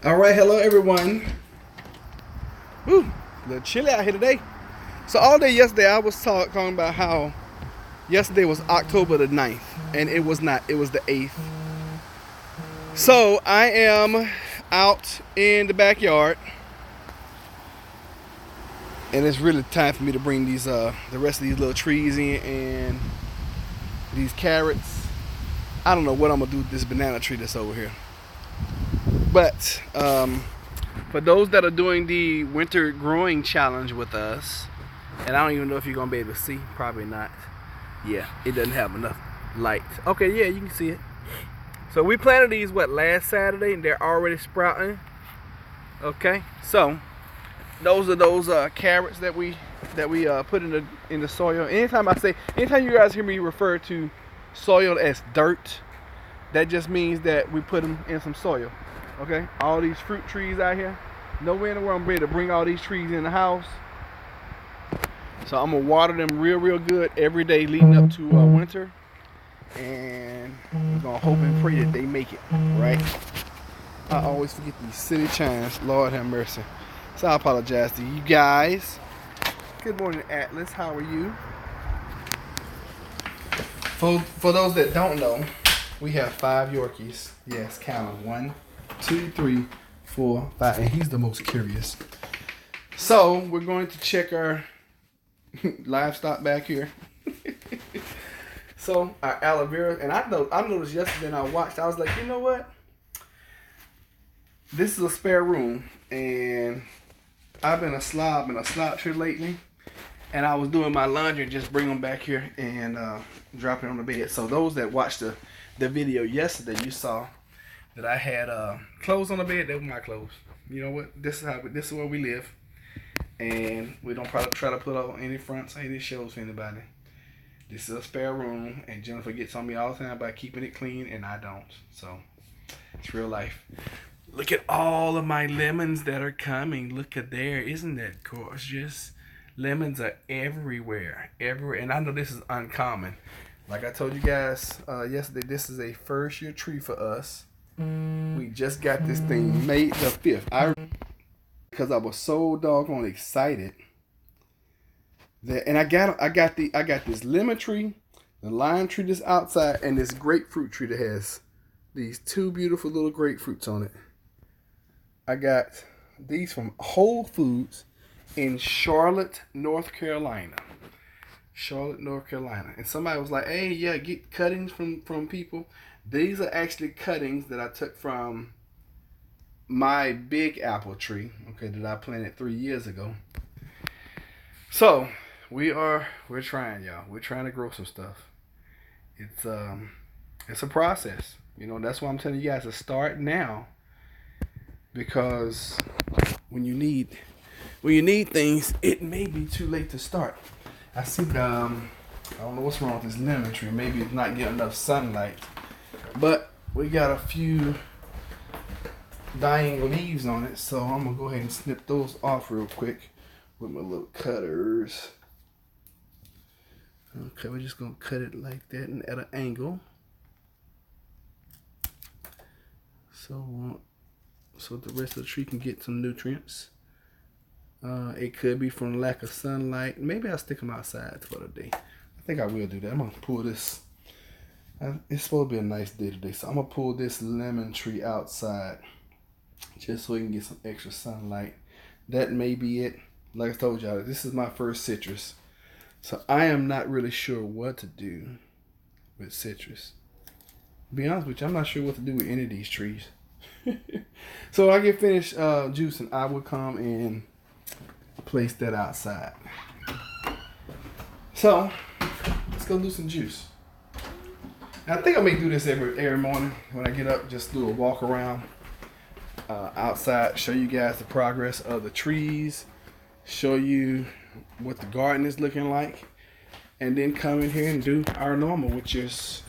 All right, hello everyone. Woo, a little chilly out here today. So all day yesterday I was talking about how yesterday was October the 9th, and it was not, it was the 8th. So I am out in the backyard, and it's really time for me to bring these the rest of these little trees in and these carrots. I don't know what I'm gonna do with this banana tree that's over here. But for those that are doing the winter growing challenge with us, and I don't even know if you're gonna be able to see, probably not. Yeah, it doesn't have enough light. Okay, yeah, you can see it. So we planted these last Saturday, and they're already sprouting. Okay, so those are those carrots that we put in the soil. Anytime you guys hear me refer to soil as dirt, that just means that we put them in some soil. Okay, all these fruit trees out here, nowhere in the world I'm ready to bring all these trees in the house. So I'm gonna water them real good every day leading up to winter, and we're gonna hope and pray that they make it, right? I always forget these city chimes. Lord have mercy. So I apologize to you guys. Good morning, Atlas. How are you? For those that don't know, we have 5 Yorkies. Yes, count them. 1, 2, 3, 4, 5, and he's the most curious. So we're going to check our livestock back here. So our aloe vera, and I noticed yesterday and I watched, I was like, you know what? This is a spare room, and I've been a slob and a sloucher lately, and I was doing my laundry and just bring them back here and drop it on the bed. So those that watched the video yesterday, you saw that I had clothes on the bed. They were my clothes. You know what? This is where we live, and we don't probably try to put up any fronts or any shows for anybody. This is a spare room, and Jennifer gets on me all the time about keeping it clean, and I don't. So it's real life. Look at all of my lemons that are coming. Look at there. Isn't that gorgeous? Lemons are everywhere, and I know this is uncommon. Like I told you guys yesterday, this is a first year tree for us. We just got this thing May the 5th. Because I was so doggone excited that, and I got this lemon tree, the lime tree that's outside, and this grapefruit tree that has these 2 beautiful little grapefruits on it. I got these from Whole Foods in Charlotte, North Carolina. And somebody was like, hey, yeah, get cuttings from people. These are actually cuttings that I took from my big apple tree, okay, that I planted 3 years ago. So we're trying, y'all. We're trying to grow some stuff. It's a process. You know, that's why I'm telling you guys to start now, because when you need things, it may be too late to start. I see I don't know what's wrong with this lemon tree. Maybe it's not getting enough sunlight. But we got a few dying leaves on it, so I'm gonna go ahead and snip those off real quick with my little cutters. Okay, we're just gonna cut it like that and at an angle. So the rest of the tree can get some nutrients. It could be from lack of sunlight. Maybe I'll stick them outside for the day. I think I will do that. I'm gonna pull this. It's supposed to be a nice day today, so I'm gonna pull this lemon tree outside just so we can get some extra sunlight. That may be it. Like I told y'all, this is my first citrus, so I am not really sure what to do with citrus. To be honest with you, I'm not sure what to do with any of these trees. So when I get finished juicing, I will come and place that outside. So let's go do some juice. And I think I may do this every morning when I get up. Just do a walk around outside, show you guys the progress of the trees, show you what the garden is looking like, and then come in here and do our normal, which is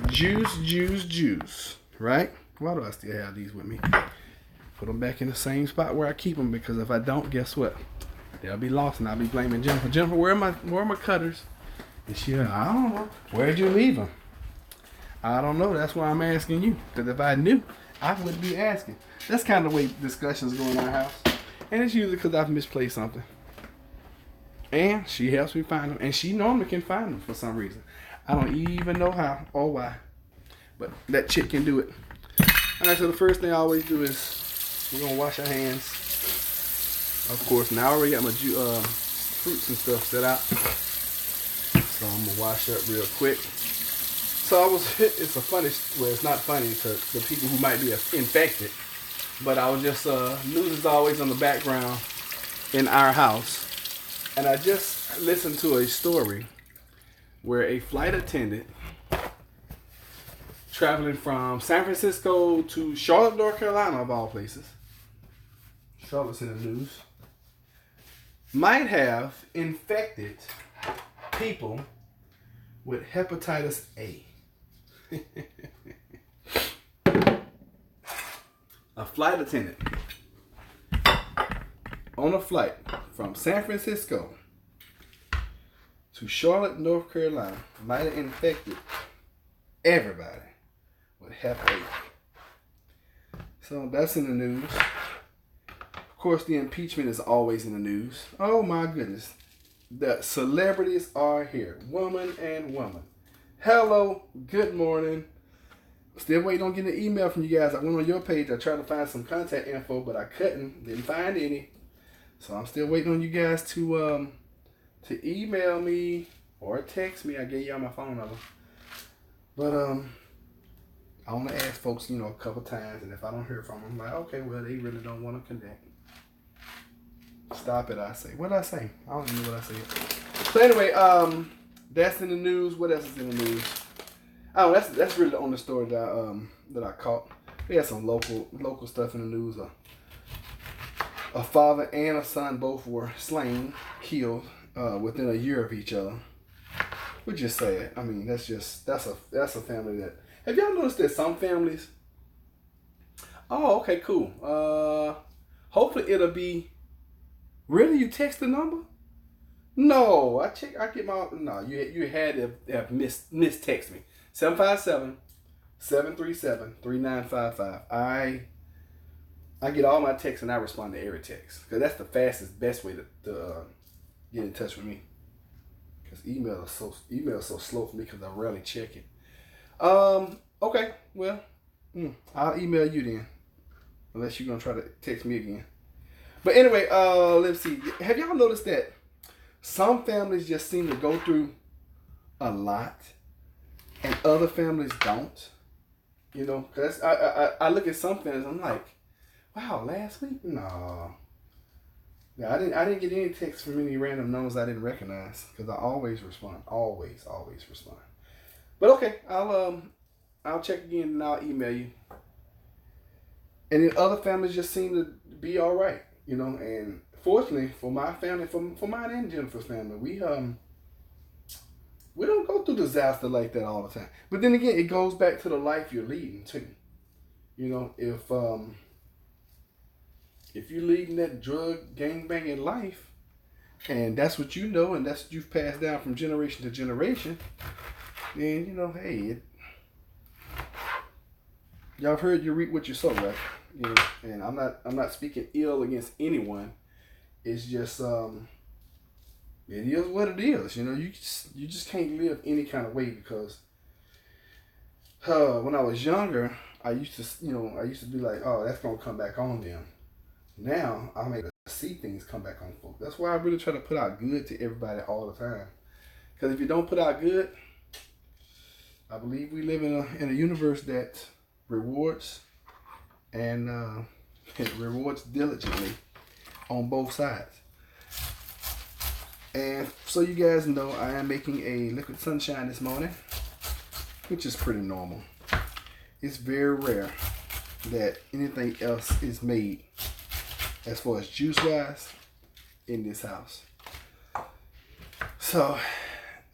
juice, right? Why do I still have these with me? Put them back in the same spot where I keep them, because if I don't, guess what? They'll be lost, and I'll be blaming Jennifer. Jennifer, where are my cutters? And she, I don't know. Where'd you leave them? I don't know. That's why I'm asking you. Because if I knew, I wouldn't be asking. That's kind of the way discussions go in our house. And it's usually because I've misplaced something. And she helps me find them. And she normally can find them for some reason. I don't even know how or why. But that chick can do it. Alright, so the first thing I always do is we're going to wash our hands. Of course, now I already got my fruits and stuff set out. So I'm going to wash up real quick. So it's a funny, well, it's not funny to the people who might be infected. But I was just, news is always on the background in our house. And I just listened to a story where a flight attendant traveling from San Francisco to Charlotte, North Carolina, of all places. Charlotte's in the news. Might have infected people with hepatitis A. A flight attendant on a flight from San Francisco to Charlotte, North Carolina might have infected everybody with Hep A. So that's in the news. Of course, the impeachment is always in the news. Oh my goodness. The celebrities are here. Woman and woman. Hello, good morning. Still waiting on getting an email from you guys. I went on your page. I tried to find some contact info, but I couldn't. Didn't find any. So I'm still waiting on you guys to email me or text me. I gave y'all my phone number. But I want to ask folks, a couple times, and if I don't hear from them, I'm like, okay, well, they really don't want to connect. Stop it, I say. What did I say? I don't even know what I said. So anyway, that's in the news. What else is in the news? Oh, that's really the only story that I caught. We had some local stuff in the news. A father and a son both were slain, killed within a year of each other. Which is sad. I mean, that's a family that. Have y'all noticed that some families? Oh, okay, cool. Hopefully it'll be. Really, you text the number? No, you had to have mistext me. 757-737-3955. I get all my texts and I respond to every text. Because that's the fastest, best way to get in touch with me. Because email is so slow for me because I rarely check it. Okay, well, I'll email you then. Unless you're going to try to text me again. But anyway, let's see. Have y'all noticed that some families just seem to go through a lot and other families don't? Because I look at some families, I'm like, wow, last week? No. Yeah, I didn't get any texts from any random numbers I didn't recognize because I always respond. Always respond. But okay, I'll check again and I'll email you. And then other families just seem to be all right. And fortunately for my family, for mine and Jennifer's family, we don't go through disaster like that all the time. But then again, it goes back to the life you're leading too. If you're leading that drug gangbanging life, and that's what you know, and that's what you've passed down from generation to generation, then hey, y'all have heard you reap what you sow, right? And I'm not speaking ill against anyone. It's just it is what it is. You just can't live any kind of way because when I was younger, I used to be like, oh, that's gonna come back on them. Now I'm able to see things come back on folks. That's why I really try to put out good to everybody all the time. Because if you don't put out good, I believe we live in a universe that rewards and it rewards diligently on both sides. And so you guys know, I am making a liquid sunshine this morning, which is pretty normal. It's very rare that anything else is made as far as juice wise in this house. So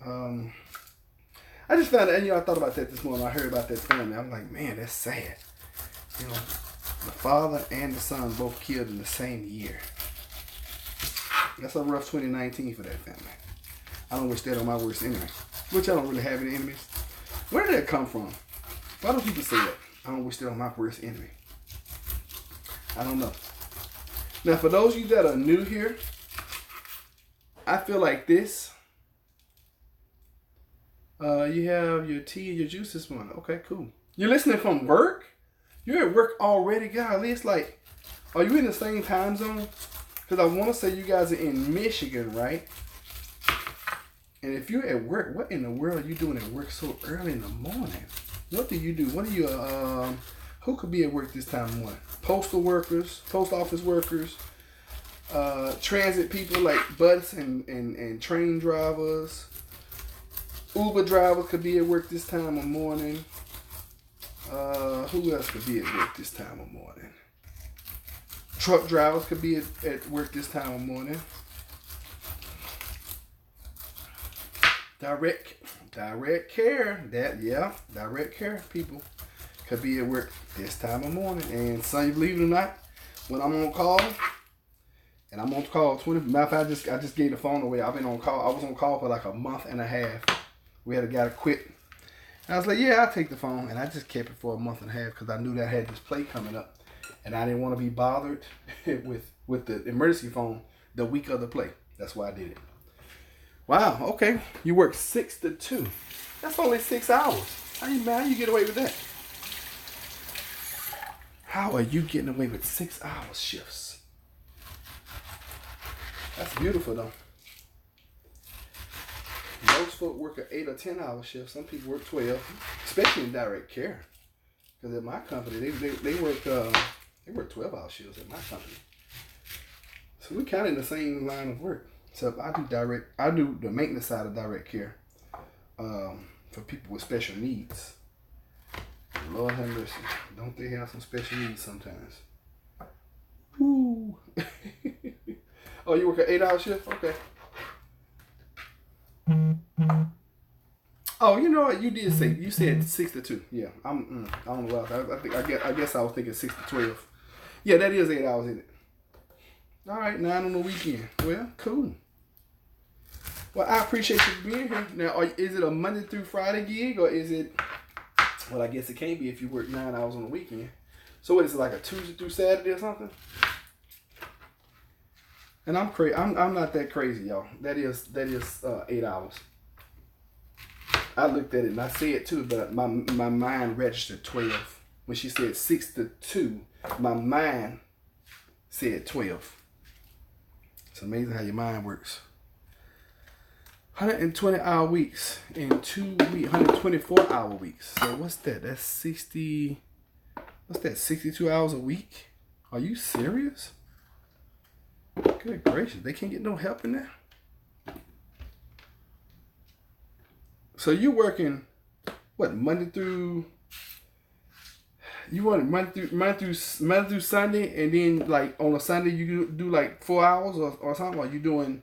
I just found out, and I thought about that this morning. I heard about that family. I'm like, man, that's sad. The father and the son both killed in the same year. That's a rough 2019 for that family. I don't wish that on my worst enemy. Which I don't really have any enemies. Where did that come from? Why don't people say that? I don't wish that on my worst enemy. I don't know. Now, for those of you that are new here, I feel like this. You have your tea and your juice this morning. Okay, cool. You're listening from work? You're at work already, golly. It's like, are you in the same time zone? Because I want to say you guys are in Michigan, right? And if you're at work, what in the world are you doing at work so early in the morning? What do you do? What are you, who could be at work this time of morning? Postal workers, post office workers, transit people like bus and train drivers. Uber drivers could be at work this time of morning. Who else could be at work this time of morning? Truck drivers could be at work this time of morning. Direct care. Direct care people could be at work this time of morning. And son, you believe it or not, when I'm on call, and I'm on call 20. Matter of fact, I just gave the phone away. I've been on call. I was on call for like a month and a half. We had a guy quit. And I was like, yeah, I'll take the phone. And I just kept it for a month and a half because I knew that I had this play coming up. And I didn't want to be bothered with the emergency phone the week of the play. That's why I did it. Wow, okay. You work 6 to 2. That's only 6 hours. How you get away with that? How are you getting away with 6 hour shifts? That's beautiful though. Most folk work an 8 or 10 hour shift. Some people work 12, especially in direct care. Because at my company, they work 12 hour shifts at my company. So we kind of in the same line of work. So I do the maintenance side of direct care for people with special needs. Lord have mercy. Don't they have some special needs sometimes? Woo. Oh, you work an 8 hour shift? Okay. Oh, you know what? You said 6 to 2. Yeah, I don't know. I guess I was thinking 6 to 12. Yeah, that is 8 hours, isn't it? All right, 9 on the weekend. Well, cool. Well, I appreciate you being here. Now, is it a Monday through Friday gig, or is it? Well, I guess it can't be if you work 9 hours on the weekend. So what is it, like a Tuesday through Saturday or something? And I'm crazy. I'm not that crazy, y'all. That is 8 hours. I looked at it and I said it too, but my mind registered 12. When she said 6 to 2, my mind said 12. It's amazing how your mind works. 120 hour weeks in 2 weeks, 124 hour weeks. So what's that? That's 60. What's that? 62 hours a week? Are you serious? Good gracious, they can't get no help in there. So you working what, Monday through? You want Monday through Sunday, and then like on a Sunday you do like 4 hours or something? Or you doing?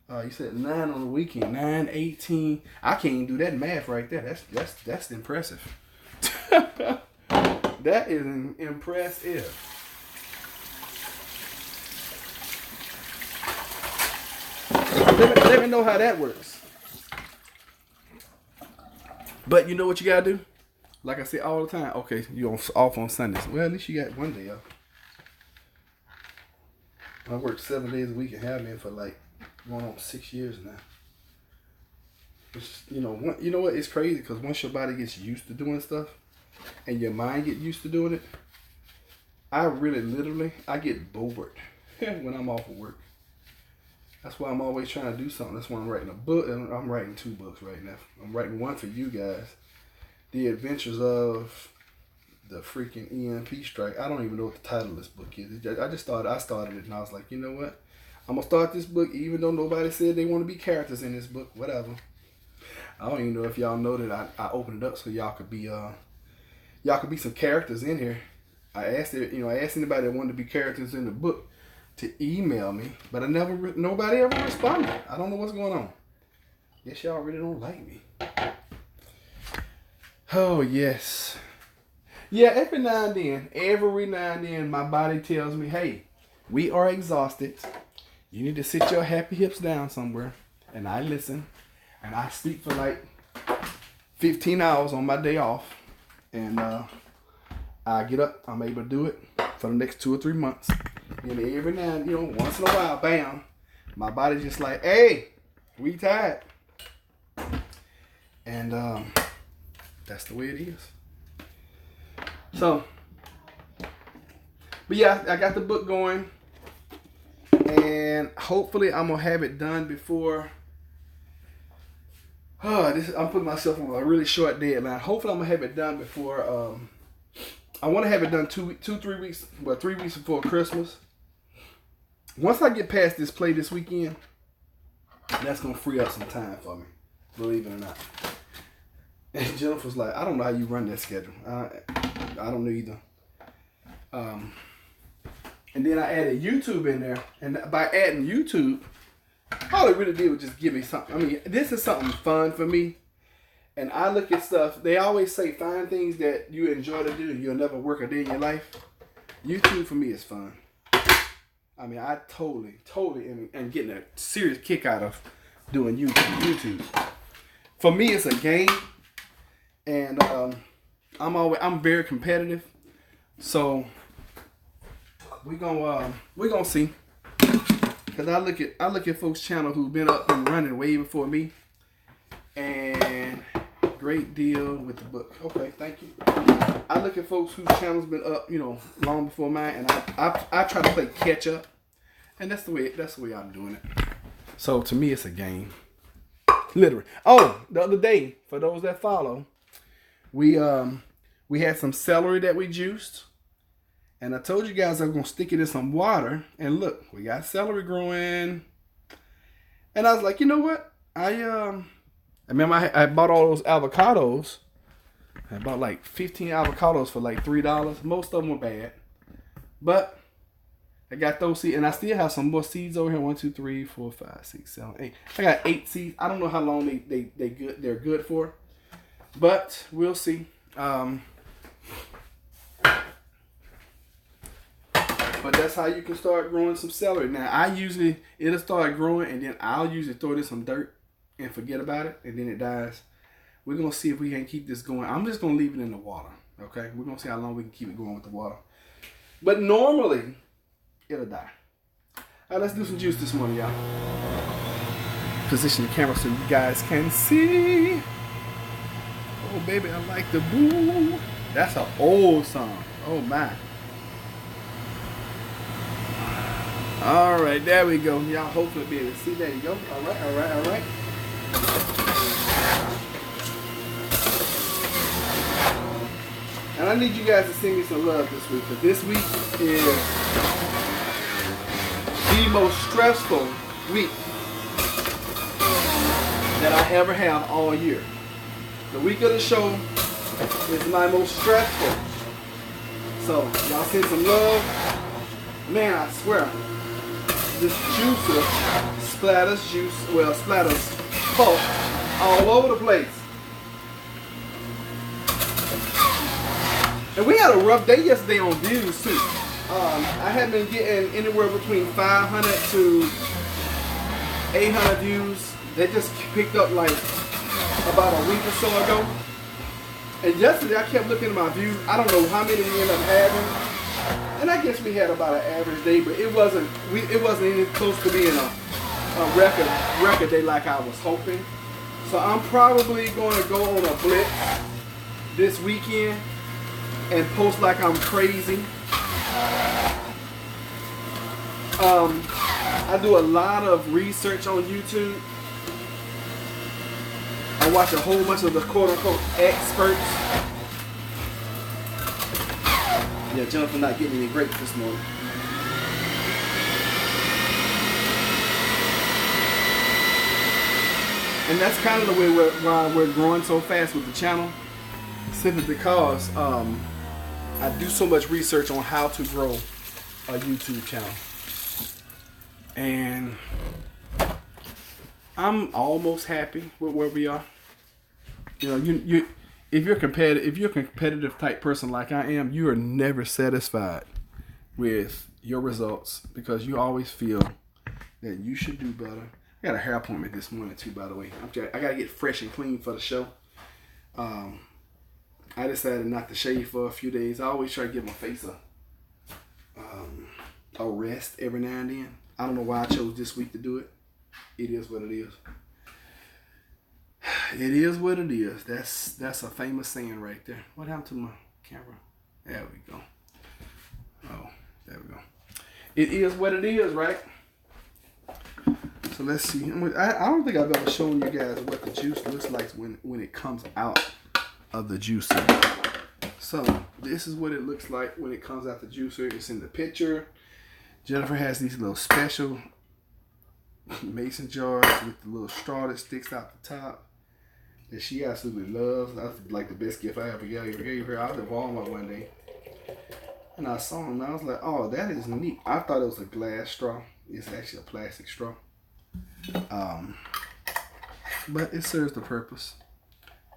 You said 9 on the weekend, 9, 18. I can't even do that math right there. That's impressive. That is impressive. Let me know how that works. But you know what you gotta do? Like I say all the time. Okay, you off on Sundays. Well, at least you got one day off. I work 7 days a week and have been for like going on 6 years now. It's, you know what? It's crazy because once your body gets used to doing stuff, and your mind get used to doing it, I get bored when I'm off of work. That's why I'm always trying to do something. That's why I'm writing a book, and I'm writing 2 books right now. I'm writing one for you guys, The Adventures of the freaking EMP Strike. I don't even know what the title of this book is. I started it, and I was like, you know what? I'm gonna start this book, even though nobody said they want to be characters in this book. Whatever. I don't even know if y'all know that I opened it up so y'all could be some characters in here. I asked anybody that wanted to be characters in the book to email me, but nobody ever responded. I don't know what's going on. Guess y'all really don't like me. Oh yes. Yeah, every now and then my body tells me, hey, we are exhausted. You need to sit your happy hips down somewhere. And I listen. And I sleep for like 15 hours on my day off. And I get up. I'm able to do it. for the next 2 or 3 months. And every now and, once in a while, bam, my body's just like, hey, we tired. And that's the way it is. So, but yeah, I got the book going. And hopefully I'm going to have it done before... I'm putting myself on a really short deadline. Hopefully I'm going to have it done before... I want to have it done 3 weeks... Well, 3 weeks before Christmas. Once I get past this play this weekend, that's going to free up some time for me. Believe it or not. And Jennifer's like, I don't know how you run that schedule. I don't know either. And then I added YouTube in there. And by adding YouTube, all it really did was just give me something. I mean, this is something fun for me. And I look at stuff. They always say find things that you enjoy to do. You'll never work a day in your life. YouTube for me is fun. I mean, I totally am getting a serious kick out of doing YouTube. For me, it's a game. And I'm very competitive. So we're gonna see. Cause I look at folks' channel who've been up and running way before me. And great deal with the book. Okay, thank you. I look at folks whose channel's been up, long before mine, and I try to play catch up. And that's the way I'm doing it. So to me it's a game. Literally. Oh, the other day, for those that follow, we had some celery that we juiced. And I told you guys I was going to stick it in some water. And look, we got celery growing. And I was like, you know what? I remember I bought all those avocados. I bought like 15 avocados for like $3. Most of them were bad. But I got those seeds. And I still have some more seeds over here. 1, 2, 3, 4, 5, 6, 7, 8. I got 8 seeds. I don't know how long they're good for. But we'll see. But that's how you can start growing some celery. Now, it'll start growing, and then I'll usually throw it in some dirt and forget about it, and then it dies. We're going to see if we can keep this going. I'm just going to leave it in the water, okay? We're going to see how long we can keep it going with the water. But normally, it'll die. All right, let's do some juice this morning, y'all. Position the camera so you guys can see. Oh, baby, I like the boo. That's an old song. Oh, my. All right, there we go. Y'all hopefully be able to see. There you go. All right. And I need you guys to send me some love this week, because this week is the most stressful week that I ever have all year. The week of the show is my most stressful. So, y'all send some love. Man, I swear. This juicer splatters pulp all over the place. And we had a rough day yesterday on views too. I had been getting anywhere between 500 to 800 views. They just picked up like about a week or so ago. And yesterday I kept looking at my views. I don't know how many we ended up having. And I guess we had about an average day, but it wasn't any close to being a record day like I was hoping. So I'm probably going to go on a blitz this weekend and post like I'm crazy. I do a lot of research on YouTube. I watch a whole bunch of the quote-unquote experts. Yeah, Jennifer not getting any grapes this morning. And that's kind of the way why we're growing so fast with the channel. Simply because I do so much research on how to grow a YouTube channel. And I'm almost happy with where we are. You know, if you're a competitive type person like I am, you are never satisfied with your results because you always feel that you should do better. I got a hair appointment this morning too, by the way. I got to get fresh and clean for the show. I decided not to shave for a few days. I always try to give my face a rest every now and then. I don't know why I chose this week to do it. It is what it is. It is what it is. That's a famous saying right there. What happened to my camera? There we go. Oh, there we go. It is what it is, right? So let's see. I don't think I've ever shown you guys what the juice looks like when it comes out of the juicer. So this is what it looks like when it comes out the juicer. It's in the picture. Jennifer has these little special mason jars with the little straw that sticks out the top that she absolutely loves. That's like the best gift I ever gave her. I was at Walmart one day and I saw them and I was like, oh, that is neat. I thought it was a glass straw. It's actually a plastic straw. But it serves the purpose.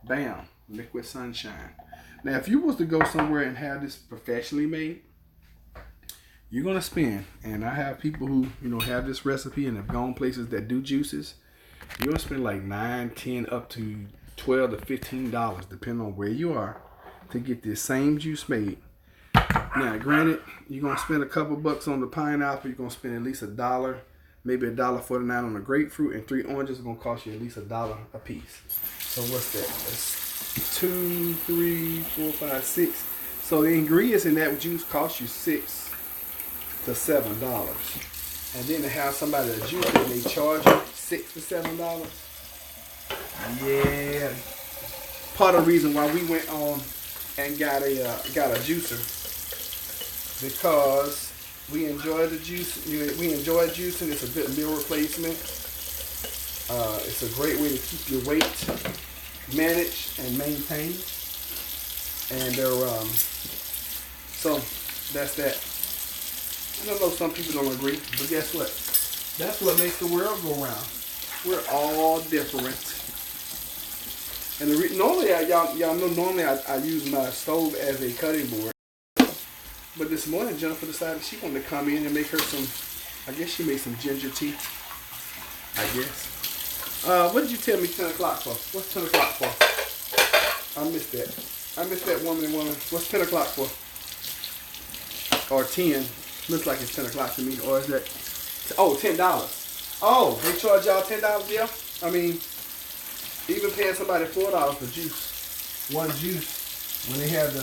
Bam, liquid sunshine. Now, if you was to go somewhere and have this professionally made, you're gonna spend, and I have people who have this recipe and have gone places that do juices. You're gonna spend like $9, $10, up to $12 to $15, depending on where you are, to get this same juice made. Now, granted, you're gonna spend a couple bucks on the pineapple. You're gonna spend at least $1, maybe $1.49 on the grapefruit, and 3 oranges are gonna cost you at least $1 a piece. So what's that? That's 2, 3, 4, 5, 6. So the ingredients in that juice cost you $6 to $7, and then to have somebody to juice it, and they charge you $6 to $7. Yeah, part of the reason why we went on and got a juicer, because we enjoy the juice. We enjoy juicing. It's a good meal replacement. It's a great way to keep your weight managed and maintained. And so that's that. I know some people don't agree, but guess what? That's what makes the world go round. We're all different. And normally, y'all know, normally I use my stove as a cutting board. But this morning, Jennifer decided she wanted to come in and make her some, I guess she made some ginger tea. I guess. What did you tell me 10 o'clock for? What's 10 o'clock for? I missed that. I missed that woman. What's 10 o'clock for? Or 10. Looks like it's 10 o'clock to me. Or is that, oh, $10. Oh, they charge y'all $10, yeah? I mean, even paying somebody $4 for juice. One juice. When they have the,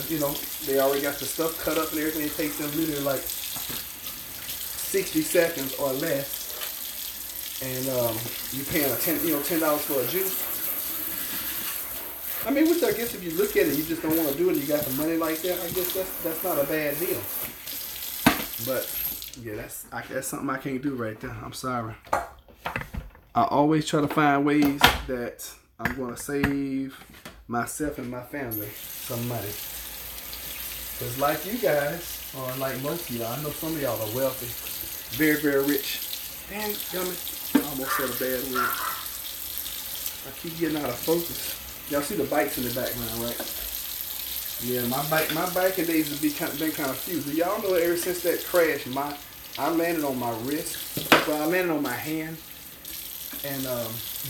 they already got the stuff cut up and everything. It takes them literally like 60 seconds or less. And you're paying $10 for a juice. I mean, which I guess if you look at it, you just don't want to do it. You got the money like that. I guess that's not a bad deal. But yeah, that's something I can't do right there. I'm sorry. I always try to find ways that I'm going to save myself and my family some money. Because like you guys, or like most of y'all, I know some of y'all are wealthy, very, very rich. Damn, gummit, I almost said a bad word. I keep getting out of focus. Y'all see the bikes in the background, right? Yeah, my biking days have been kind of few. Do y'all know ever since that crash, I landed on my wrist, well, I landed on my hand, and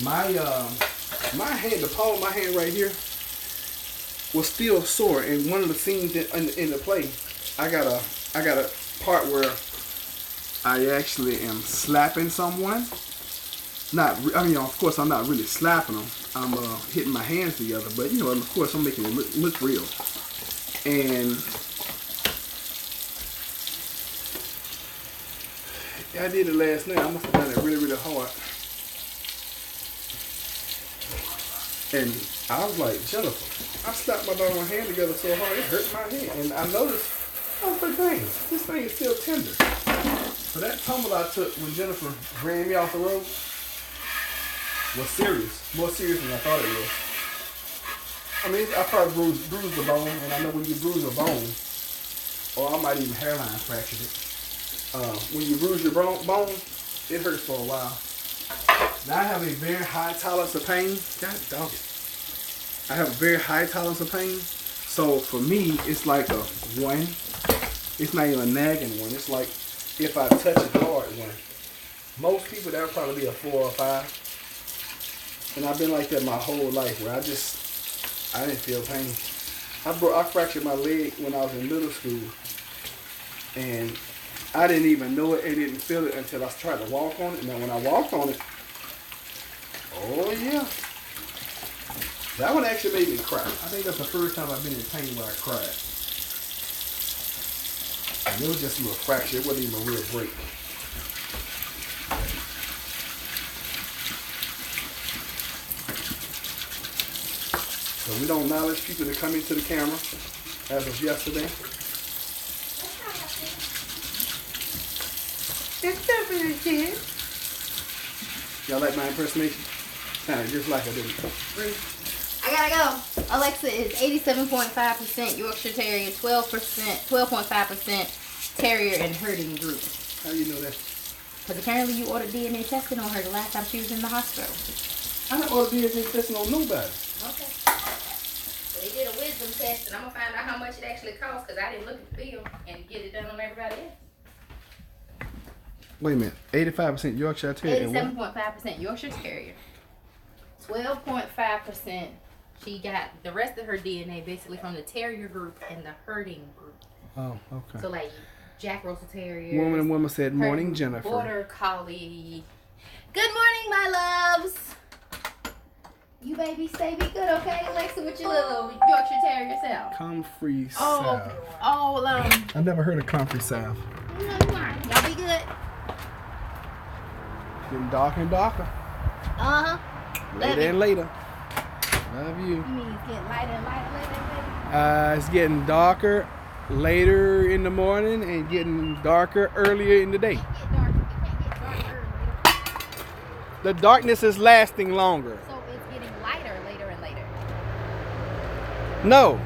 my hand, the palm of my hand right here, was still sore. And one of the scenes in the play, I got a part where I actually am slapping someone. Of course, I'm not really slapping them. I'm hitting my hands together, but of course, I'm making it look real. And I did it last night. I must have done it really, really hard. And I was like, Jennifer, I slapped my doggone hand together so hard it hurt my hand. And I noticed, I was like, dang, this thing is still tender. So that tumble I took when Jennifer ran me off the road was serious. More serious than I thought it was. I mean, I probably bruised the bone, and I know when you bruise a bone, or I might even hairline fracture it. When you bruise your bone, it hurts for a while. Now I have a very high tolerance of pain. God dog it. I have a very high tolerance of pain. So for me, it's like a 1. It's not even a nagging 1. It's like if I touch it hard 1. Most people, that would probably be a 4 or 5. And I've been like that my whole life, where I didn't feel pain. I fractured my leg when I was in middle school, and I didn't even know it and didn't feel it until I tried to walk on it. And then when I walked on it, oh yeah. That one actually made me cry. I think that's the first time I've been in pain where I cried. And it was just a little fracture. It wasn't even a real break. So we don't acknowledge people that come into the camera as of yesterday. Y'all like my impersonation? Kind of just like I did. I gotta go. Alexa is 87.5% Yorkshire Terrier, 12.5% Terrier and herding group. How do you know that? Because apparently you ordered DNA testing on her the last time she was in the hospital. I don't order DNA testing on nobody. Okay. So they did a wisdom test, and I'm gonna find out how much it actually costs because I didn't look at the bill and get it done on everybody else. Wait a minute. 85% Yorkshire Terrier. 87.5% Yorkshire Terrier. 12.5%. She got the rest of her DNA basically from the Terrier group and the herding group. Oh, okay. So like Jack Russell Terrier. Woman said, "Morning, Jennifer." Border Collie. Good morning, my loves. You baby, stay be good, okay? Alexa, with your little Yorkshire Terrier self. Comfrey salve. I've never heard of comfrey salve. Y'all be good. Getting darker and darker. Later and later. Love you. You mean it's getting lighter and lighter, It's getting darker later in the morning and getting darker earlier in the day. It can't get darker earlier. The darkness is lasting longer. So it's getting lighter later and later. No,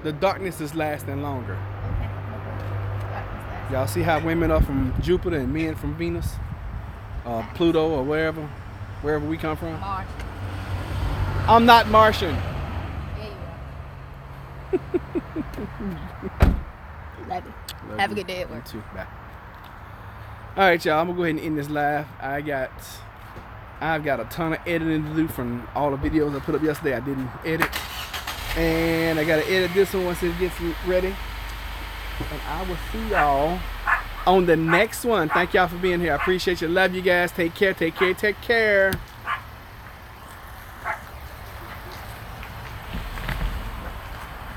the darkness is lasting longer. Okay. Y'all see how women are from Jupiter and men from Venus, Pluto, or wherever we come from? Martian. I'm not Martian. Yeah, you are. Love you. Have a good day at work. You too. Bye. All right, y'all. I'm gonna go ahead and end this live. I've got a ton of editing to do from all the videos I put up yesterday. I didn't edit, and I gotta edit this one once it gets ready. And I will see y'all on the next one. Thank y'all for being here. I appreciate you. Love you guys. Take care. Take care. Take care.